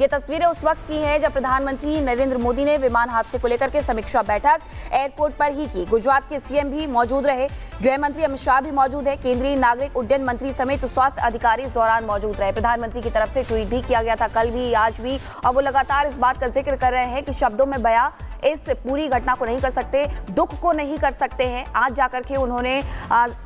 ये तस्वीरें उस वक्त की हैं जब प्रधानमंत्री नरेंद्र मोदी ने विमान हादसे को लेकर के समीक्षा बैठक एयरपोर्ट पर ही की। गुजरात के सीएम भी मौजूद रहे, गृह मंत्री अमित शाह भी मौजूद है, केंद्रीय नागरिक उड्डयन मंत्री समेत स्वास्थ्य अधिकारी इस दौरान मौजूद रहे। प्रधानमंत्री की तरफ से ट्वीट भी किया गया था, कल भी आज भी, और वो लगातार इस बात का जिक्र कर रहे हैं कि शब्दों में बयां इस पूरी घटना को नहीं कर सकते, दुख को नहीं कर सकते हैं। आज जाकर के उन्होंने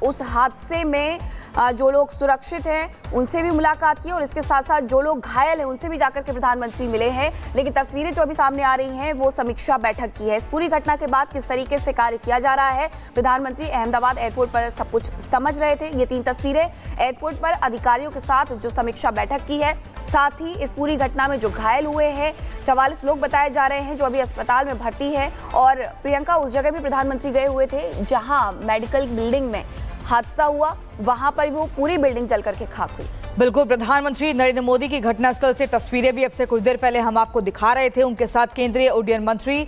उस हादसे में जो लोग सुरक्षित हैं उनसे भी मुलाकात की और इसके साथ साथ जो लोग घायल हैं उनसे भी जाकर के प्रधानमंत्री मिले हैं। लेकिन तस्वीरें जो अभी सामने आ रही हैं वो समीक्षा बैठक की है। इस पूरी घटना के बाद किस तरीके से कार्य किया जा रहा है, प्रधानमंत्री अहमदाबाद एयरपोर्ट पर सब कुछ समझ रहे थे। ये 3 तस्वीरें एयरपोर्ट पर अधिकारियों के साथ जो समीक्षा बैठक की है, साथ ही इस पूरी घटना में जो घायल हुए हैं 44 लोग बताए जा रहे हैं जो अभी अस्पताल में भर्ती है। और प्रियंका, उस जगह भी प्रधानमंत्री गए हुए थे जहां मेडिकल बिल्डिंग में हादसा हुआ, वहां पर वो पूरी बिल्डिंग जल करके खाक हुई। बिल्कुल, प्रधानमंत्री नरेंद्र मोदी की घटनास्थल से तस्वीरें भी अब से कुछ देर पहले हम आपको दिखा रहे थे। उनके साथ केंद्रीय उड्डयन मंत्री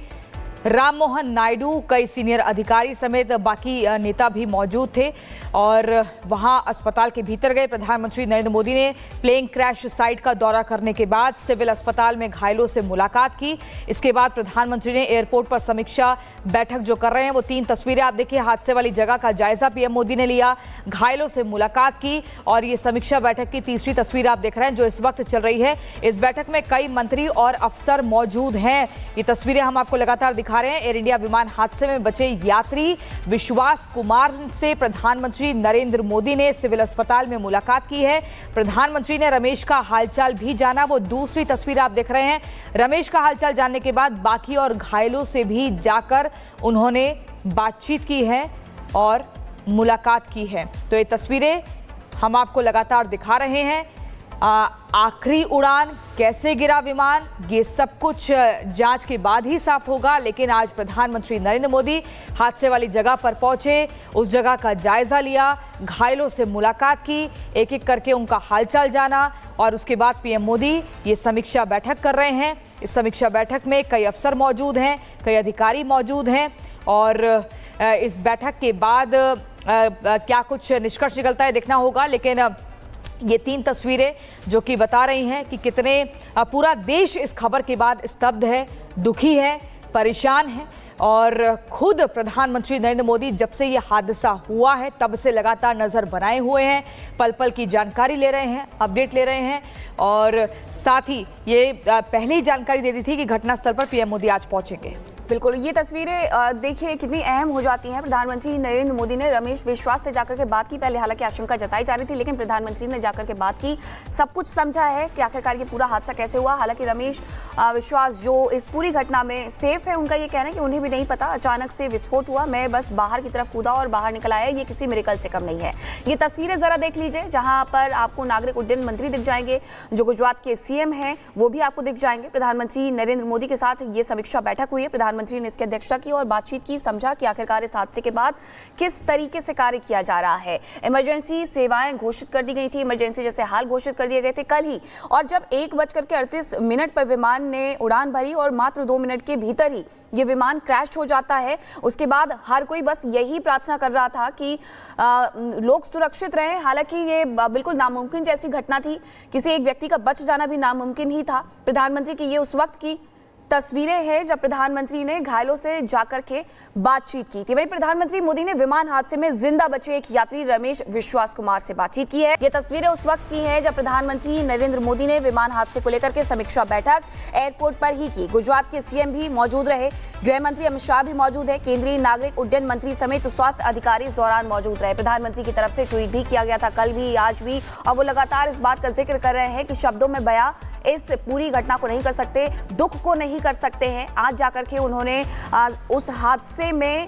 राममोहन नायडू, कई सीनियर अधिकारी समेत बाकी नेता भी मौजूद थे और वहां अस्पताल के भीतर गए। प्रधानमंत्री नरेंद्र मोदी ने प्लेन क्रैश साइट का दौरा करने के बाद सिविल अस्पताल में घायलों से मुलाकात की। इसके बाद प्रधानमंत्री ने एयरपोर्ट पर समीक्षा बैठक जो कर रहे हैं वो 3 तस्वीरें आप देखिए। हादसे वाली जगह का जायजा पीएम मोदी ने लिया, घायलों से मुलाकात की और ये समीक्षा बैठक की तीसरी तस्वीर आप देख रहे हैं जो इस वक्त चल रही है। इस बैठक में कई मंत्री और अफसर मौजूद हैं। ये तस्वीरें हम आपको लगातार दिखा रहे हैं। एयर इंडिया विमान हादसे में बचे यात्री विश्वास कुमार से प्रधानमंत्री नरेंद्र मोदी ने सिविल अस्पताल में मुलाकात की है। प्रधानमंत्री ने रमेश का हालचाल भी जाना, वो दूसरी तस्वीर आप देख रहे हैं। रमेश का हालचाल जानने के बाद बाकी और घायलों से भी जाकर उन्होंने बातचीत की है और मुलाकात की है। तो ये तस्वीरें हम आपको लगातार दिखा रहे हैं। आखिरी उड़ान, कैसे गिरा विमान, ये सब कुछ जांच के बाद ही साफ होगा। लेकिन आज प्रधानमंत्री नरेंद्र मोदी हादसे वाली जगह पर पहुंचे, उस जगह का जायजा लिया, घायलों से मुलाकात की, एक एक करके उनका हालचाल जाना और उसके बाद पीएम मोदी ये समीक्षा बैठक कर रहे हैं। इस समीक्षा बैठक में कई अफसर मौजूद हैं, कई अधिकारी मौजूद हैं और इस बैठक के बाद क्या कुछ निष्कर्ष निकलता है देखना होगा। लेकिन ये 3 तस्वीरें जो कि बता रही हैं कि कितने पूरा देश इस खबर के बाद स्तब्ध है, दुखी है, परेशान है और खुद प्रधानमंत्री नरेंद्र मोदी जब से ये हादसा हुआ है तब से लगातार नज़र बनाए हुए हैं, पल पल की जानकारी ले रहे हैं, अपडेट ले रहे हैं और साथ ही ये पहले ही जानकारी दे दी थी कि घटनास्थल पर पीएम मोदी आज पहुंचेंगे। बिल्कुल, ये तस्वीरें देखिए कितनी अहम हो जाती हैं। प्रधानमंत्री नरेंद्र मोदी ने रमेश विश्वास से जाकर के बात की। पहले हालांकि आशंका जताई जा रही थी लेकिन प्रधानमंत्री ने जाकर के बात की, सब कुछ समझा है कि आखिरकार ये पूरा हादसा कैसे हुआ। हालांकि रमेश विश्वास जो इस पूरी घटना में सेफ है, उनका ये कहना है कि उन्हें भी नहीं पता, अचानक से विस्फोट हुआ, मैं बस बाहर की तरफ कूदा और बाहर निकल आया, ये किसी मिरेकल से कम नहीं है। ये तस्वीरें जरा देख लीजिए जहाँ पर आपको नागरिक उड्डयन मंत्री दिख जाएंगे, जो गुजरात के सीएम हैं वो भी आपको दिख जाएंगे। प्रधानमंत्री नरेंद्र मोदी के साथ ये समीक्षा बैठक हुई है। प्रधानमंत्री ने इसकी अध्यक्षता की और बातचीत की, समझा कि आखिरकार इस हादसे के बाद किस तरीके से कार्य किया जा रहा है। इमरजेंसी सेवाएं घोषित कर दी गई थी, इमरजेंसी जैसे हाल घोषित कर दिए गए थे कल ही। और जब 1:38 पर विमान ने उड़ान भरी और मात्र 2 मिनट के भीतर ही ये विमान क्रैश हो जाता है, उसके बाद हर कोई बस यही प्रार्थना कर रहा था कि लोग सुरक्षित रहें। हालांकि ये बिल्कुल नामुमकिन जैसी घटना थी, किसी एक व्यक्ति का बच जाना भी नामुमकिन ही था। प्रधानमंत्री की ये उस वक्त की तस्वीरें हैं जब प्रधानमंत्री ने घायलों से जाकर के बातचीत की थी। वहीं प्रधानमंत्री मोदी ने विमान हादसे में जिंदा बचे एक यात्री रमेश विश्वास कुमार से बातचीत की है। ये तस्वीरें उस वक्त की हैं जब प्रधानमंत्री नरेंद्र मोदी ने विमान हादसे को लेकर के समीक्षा बैठक एयरपोर्ट पर ही की। गुजरात के सीएम भी मौजूद रहे, गृह मंत्री अमित शाह भी मौजूद है, केंद्रीय नागरिक उड्डयन मंत्री समेत स्वास्थ्य अधिकारी इस दौरान मौजूद रहे। प्रधानमंत्री की तरफ से ट्वीट भी किया गया था, कल भी आज भी, और वो लगातार इस बात का जिक्र कर रहे हैं कि शब्दों में बयां इस पूरी घटना को नहीं कर सकते, दुख को नहीं कर सकते हैं। आज जाकर के उन्होंने उस हादसे में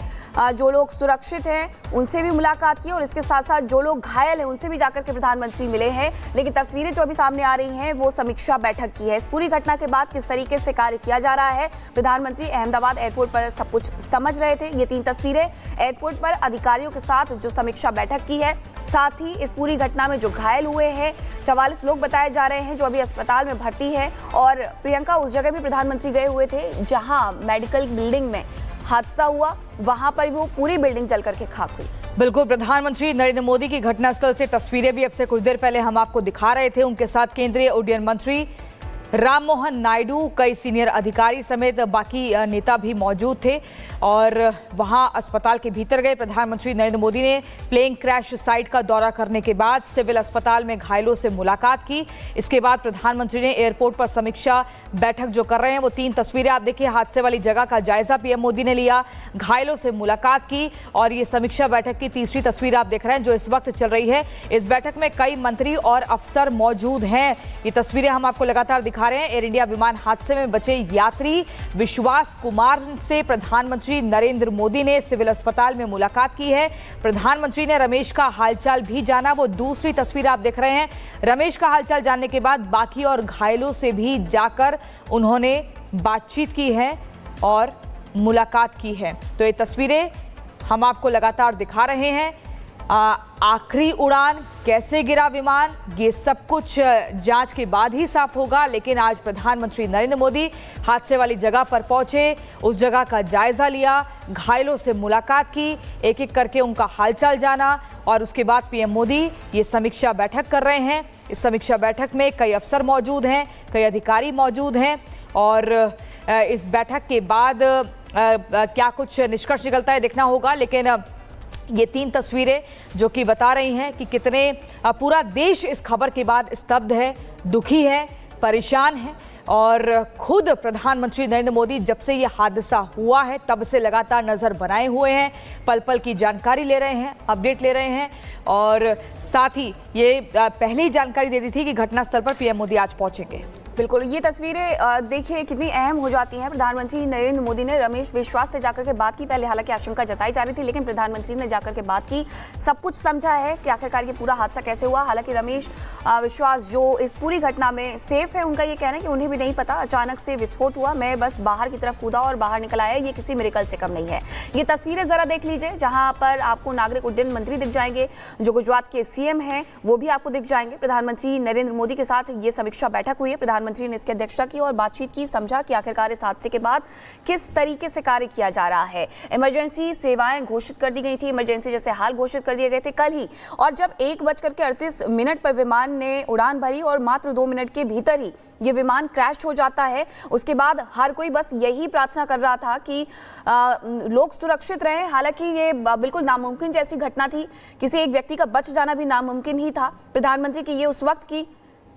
जो लोग सुरक्षित हैं उनसे भी मुलाकात की और इसके साथ साथ जो लोग घायल हैं उनसे भी जाकर के प्रधानमंत्री मिले हैं। लेकिन तस्वीरें जो अभी सामने आ रही हैं वो समीक्षा बैठक की है। इस पूरी घटना के बाद किस तरीके से कार्य किया जा रहा है, प्रधानमंत्री अहमदाबाद एयरपोर्ट पर सब कुछ समझ रहे थे। ये 3 तस्वीरें एयरपोर्ट पर अधिकारियों के साथ जो समीक्षा बैठक की है, साथ ही इस पूरी घटना में जो घायल हुए हैं 44 लोग बताए जा रहे हैं जो अभी अस्पताल में भर्ती है। और प्रियंका, उस जगह भी प्रधानमंत्री गए हुए थे जहां मेडिकल बिल्डिंग में हादसा हुआ, वहां पर वो पूरी बिल्डिंग जल करके खाक हुई। बिल्कुल, प्रधानमंत्री नरेंद्र मोदी की घटनास्थल से तस्वीरें भी अब से कुछ देर पहले हम आपको दिखा रहे थे। उनके साथ केंद्रीय उड्डयन मंत्री राम मोहन नायडू, कई सीनियर अधिकारी समेत बाकी नेता भी मौजूद थे और वहां अस्पताल के भीतर गए। प्रधानमंत्री नरेंद्र मोदी ने प्लेन क्रैश साइट का दौरा करने के बाद सिविल अस्पताल में घायलों से मुलाकात की। इसके बाद प्रधानमंत्री ने एयरपोर्ट पर समीक्षा बैठक जो कर रहे हैं, वो 3 तस्वीरें आप देखिए। हादसे वाली जगह का जायजा पीएम मोदी ने लिया, घायलों से मुलाकात की और ये समीक्षा बैठक की तीसरी तस्वीर आप देख रहे हैं जो इस वक्त चल रही है। इस बैठक में कई मंत्री और अफसर मौजूद हैं। ये तस्वीरें हम आपको लगातार दिखा रहे हैं। एयर इंडिया विमान हादसे में बचे यात्री विश्वास कुमार से प्रधानमंत्री नरेंद्र मोदी ने सिविल अस्पताल में मुलाकात की है। प्रधानमंत्री ने रमेश का हालचाल भी जाना, वो दूसरी तस्वीर आप देख रहे हैं। रमेश का हालचाल जानने के बाद बाकी और घायलों से भी जाकर उन्होंने बातचीत की है और मुलाकात की है। तो ये तस्वीरें हम आपको लगातार दिखा रहे हैं। आखिरी उड़ान, कैसे गिरा विमान, ये सब कुछ जांच के बाद ही साफ होगा। लेकिन आज प्रधानमंत्री नरेंद्र मोदी हादसे वाली जगह पर पहुंचे, उस जगह का जायजा लिया, घायलों से मुलाकात की, एक एक करके उनका हालचाल जाना और उसके बाद पीएम मोदी ये समीक्षा बैठक कर रहे हैं। इस समीक्षा बैठक में कई अफसर मौजूद हैं, कई अधिकारी मौजूद हैं और इस बैठक के बाद क्या कुछ निष्कर्ष निकलता है देखना होगा। लेकिन ये 3 तस्वीरें जो कि बता रही हैं कि कितने पूरा देश इस खबर के बाद स्तब्ध है, दुखी है, परेशान है और खुद प्रधानमंत्री नरेंद्र मोदी जब से ये हादसा हुआ है तब से लगातार नज़र बनाए हुए हैं, पल पल की जानकारी ले रहे हैं, अपडेट ले रहे हैं और साथ ही ये पहले ही जानकारी दे दी थी कि घटनास्थल पर पीएम मोदी आज पहुंचेंगे। बिल्कुल, ये तस्वीरें देखिए कितनी अहम हो जाती हैं। प्रधानमंत्री नरेंद्र मोदी ने रमेश विश्वास से जाकर के बात की। पहले हालांकि आशंका जताई जा रही थी, लेकिन प्रधानमंत्री ने जाकर के बात की, सब कुछ समझा है कि आखिरकार ये पूरा हादसा कैसे हुआ। हालांकि रमेश विश्वास जो इस पूरी घटना में सेफ है, उनका ये कहना है कि उन्हें भी नहीं पता, अचानक से विस्फोट हुआ, मैं बस बाहर की तरफ कूदा और बाहर निकल आया, ये किसी मिरेकल से कम नहीं है। ये तस्वीरें जरा देख लीजिए, जहां पर आपको नागरिक उड्डयन मंत्री दिख जाएंगे, जो गुजरात के सीएम हैं वो भी आपको दिख जाएंगे। प्रधानमंत्री नरेंद्र मोदी के साथ ये समीक्षा बैठक हुई है। प्रधानमंत्री ने इसकी अध्यक्षता की और बातचीत की, समझा कि आखिरकार इस हादसे के बाद किस तरीके से कार्य किया जा रहा है। इमरजेंसी सेवाएं घोषित कर दी गई थी, इमरजेंसी जैसे हाल घोषित कर दिए गए थे कल ही, और जब 1:38 पर विमान ने उड़ान भरी और मात्र 2 मिनट के भीतर ही ये विमान क्रैश हो जाता है। उसके बाद हर कोई बस यही प्रार्थना कर रहा था कि लोग सुरक्षित रहें। हालांकि ये बिल्कुल नामुमकिन जैसी घटना थी, किसी एक व्यक्ति का बच जाना भी नामुमकिन ही था। प्रधानमंत्री की ये उस वक्त की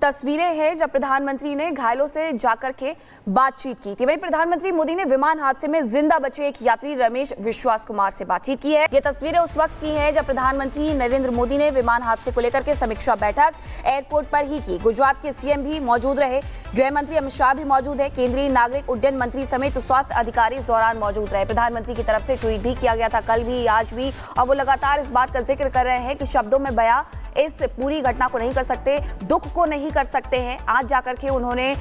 तस्वीरें हैं जब प्रधानमंत्री ने घायलों से जाकर के बातचीत की थी। वहीं प्रधानमंत्री मोदी ने विमान हादसे में जिंदा बचे एक यात्री रमेश विश्वास कुमार से बातचीत की है। ये तस्वीरें उस वक्त की हैं जब प्रधानमंत्री नरेंद्र मोदी ने विमान हादसे को लेकर के समीक्षा बैठक एयरपोर्ट पर ही की। गुजरात के सीएम भी मौजूद रहे, गृह मंत्री अमित शाह भी मौजूद है, केंद्रीय नागरिक उड्डयन मंत्री समेत स्वास्थ्य अधिकारी इस दौरान मौजूद रहे। प्रधानमंत्री की तरफ से ट्वीट भी किया गया था कल भी, आज भी, और वो लगातार इस बात का जिक्र कर रहे हैं कि शब्दों में बयां इस पूरी घटना को नहीं कर सकते, दुख को नहीं कर सकते हैं। आज जाकर के उन्होंने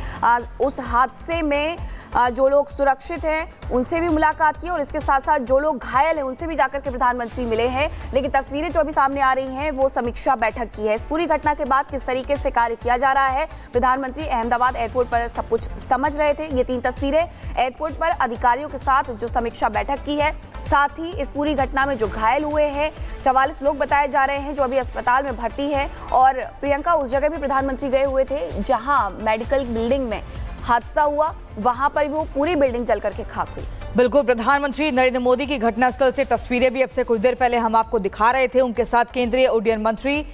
उस हादसे में जो लोग सुरक्षित हैं उनसे भी मुलाकात की और इसके साथ साथ जो लोग घायल हैं उनसे भी जाकर के प्रधानमंत्री मिले हैं। लेकिन तस्वीरें जो अभी सामने आ रही हैं वो समीक्षा बैठक की है। इस पूरी घटना के बाद किस तरीके से कार्य किया जा रहा है, प्रधानमंत्री अहमदाबाद एयरपोर्ट पर सब कुछ समझ रहे थे। ये 3 तस्वीरें एयरपोर्ट पर अधिकारियों के साथ जो समीक्षा बैठक की है, साथ ही इस पूरी घटना में जो घायल हुए हैं 44 लोग बताए जा रहे हैं जो अभी अस्पताल में भर्ती है। और प्रियंका, उस जगह भी प्रधानमंत्री गए हुए थे जहां मेडिकल बिल्डिंग में हादसा हुआ, वहां पर वो पूरी बिल्डिंग जल करके खाक हुई। बिल्कुल, प्रधानमंत्री नरेंद्र मोदी की घटनास्थल से तस्वीरें भी अब से कुछ देर पहले हम आपको दिखा रहे थे। उनके साथ केंद्रीय उड्डयन मंत्री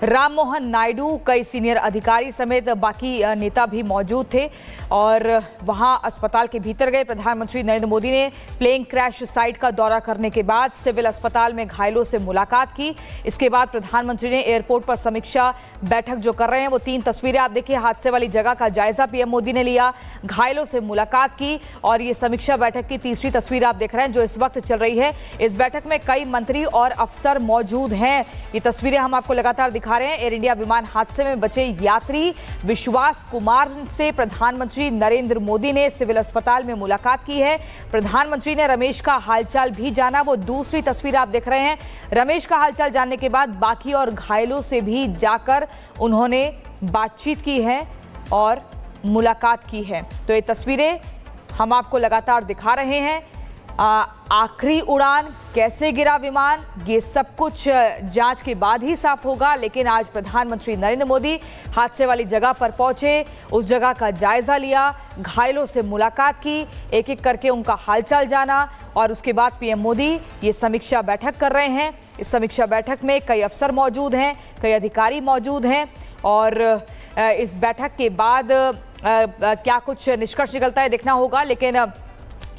राम मोहन नायडू, कई सीनियर अधिकारी समेत बाकी नेता भी मौजूद थे और वहां अस्पताल के भीतर गए। प्रधानमंत्री नरेंद्र मोदी ने प्लेन क्रैश साइट का दौरा करने के बाद सिविल अस्पताल में घायलों से मुलाकात की। इसके बाद प्रधानमंत्री ने एयरपोर्ट पर समीक्षा बैठक जो कर रहे हैं, वो 3 तस्वीरें आप देखिए। हादसे वाली जगह का जायजा पीएम मोदी ने लिया, घायलों से मुलाकात की और ये समीक्षा बैठक की तीसरी तस्वीर आप देख रहे हैं जो इस वक्त चल रही है। इस बैठक में कई मंत्री और अफसर मौजूद हैं। ये तस्वीरें हम आपको लगातार दिखा रहे हैं। एयर इंडिया विमान हादसे में बचे यात्री विश्वास कुमार से प्रधानमंत्री नरेंद्र मोदी ने सिविल अस्पताल में मुलाकात की है। प्रधानमंत्री ने रमेश का हालचाल भी जाना, वो दूसरी तस्वीर आप देख रहे हैं। रमेश का हालचाल जानने के बाद बाकी और घायलों से भी जाकर उन्होंने बातचीत की है और मुलाकात की है। तो ये तस्वीरें हम आपको लगातार दिखा रहे हैं। आखिरी उड़ान, कैसे गिरा विमान, ये सब कुछ जांच के बाद ही साफ होगा। लेकिन आज प्रधानमंत्री नरेंद्र मोदी हादसे वाली जगह पर पहुंचे, उस जगह का जायजा लिया, घायलों से मुलाकात की, एक एक करके उनका हालचाल जाना और उसके बाद पीएम मोदी ये समीक्षा बैठक कर रहे हैं। इस समीक्षा बैठक में कई अफसर मौजूद हैं, कई अधिकारी मौजूद हैं और इस बैठक के बाद क्या कुछ निष्कर्ष निकलता है देखना होगा। लेकिन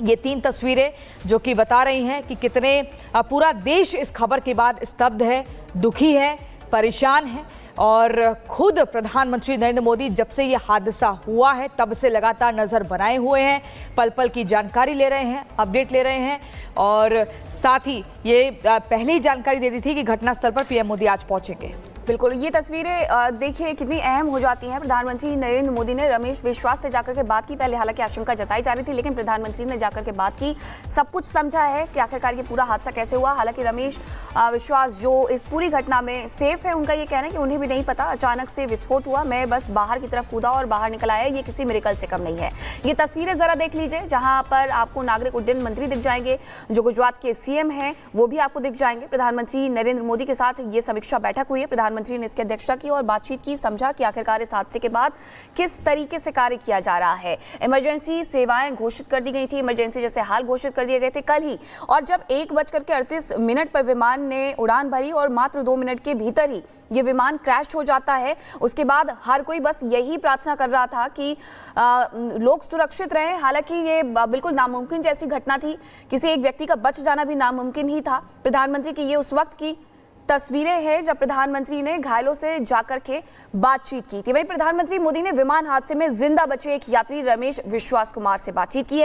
ये 3 तस्वीरें जो कि बता रही हैं कि कितने पूरा देश इस खबर के बाद स्तब्ध है, दुखी है, परेशान है और खुद प्रधानमंत्री नरेंद्र मोदी जब से ये हादसा हुआ है तब से लगातार नज़र बनाए हुए हैं, पल पल की जानकारी ले रहे हैं, अपडेट ले रहे हैं और साथ ही ये पहले ही जानकारी दे दी थी कि घटनास्थल पर पीएम मोदी आज पहुंचेंगे। बिल्कुल, ये तस्वीरें देखिए कितनी अहम हो जाती हैं। प्रधानमंत्री नरेंद्र मोदी ने रमेश विश्वास से जाकर के बात की। पहले हालांकि आशंका जताई जा रही थी, लेकिन प्रधानमंत्री ने जाकर के बात की, सब कुछ समझा है कि आखिरकार ये पूरा हादसा कैसे हुआ। हालांकि रमेश विश्वास जो इस पूरी घटना में सेफ है, उनका ये कहना है कि उन्हें भी नहीं पता, अचानक से विस्फोट हुआ, मैं बस बाहर की तरफ कूदा और बाहर निकल आया, ये किसी मिरेकल से कम नहीं है। ये तस्वीरें जरा देख लीजिए, जहां पर आपको नागरिक उड्डयन मंत्री दिख जाएंगे, जो गुजरात के सीएम हैं वो भी आपको दिख जाएंगे। प्रधानमंत्री नरेंद्र मोदी के साथ ये समीक्षा बैठक हुई है। प्रधानमंत्री ने इसकी अध्यक्षता की और बातचीत की, समझा कि आखिरकार इस हादसे के बाद किस तरीके से कार्य किया जा रहा है। इमरजेंसी सेवाएं घोषित कर दी गई थी, इमरजेंसी जैसे हाल घोषित कर दिए गए थे कल ही, और जब 1:38 पर विमान ने उड़ान भरी और मात्र 2 मिनट के भीतर ही ये विमान क्रैश हो जाता है, उसके बाद हर कोई बस यही प्रार्थना कर रहा था कि लोग सुरक्षित रहें। हालांकि ये बिल्कुल नामुमकिन जैसी घटना थी, किसी एक व्यक्ति का बच जाना भी नामुमकिन ही था। प्रधानमंत्री की ये उस वक्त की तस्वीरें हैं जब प्रधानमंत्री ने घायलों से जाकर के बातचीत की थी। वहीं प्रधानमंत्री मोदी ने विमान हादसे में जिंदा बचे एक यात्री रमेश विश्वास कुमार से बातचीत की है।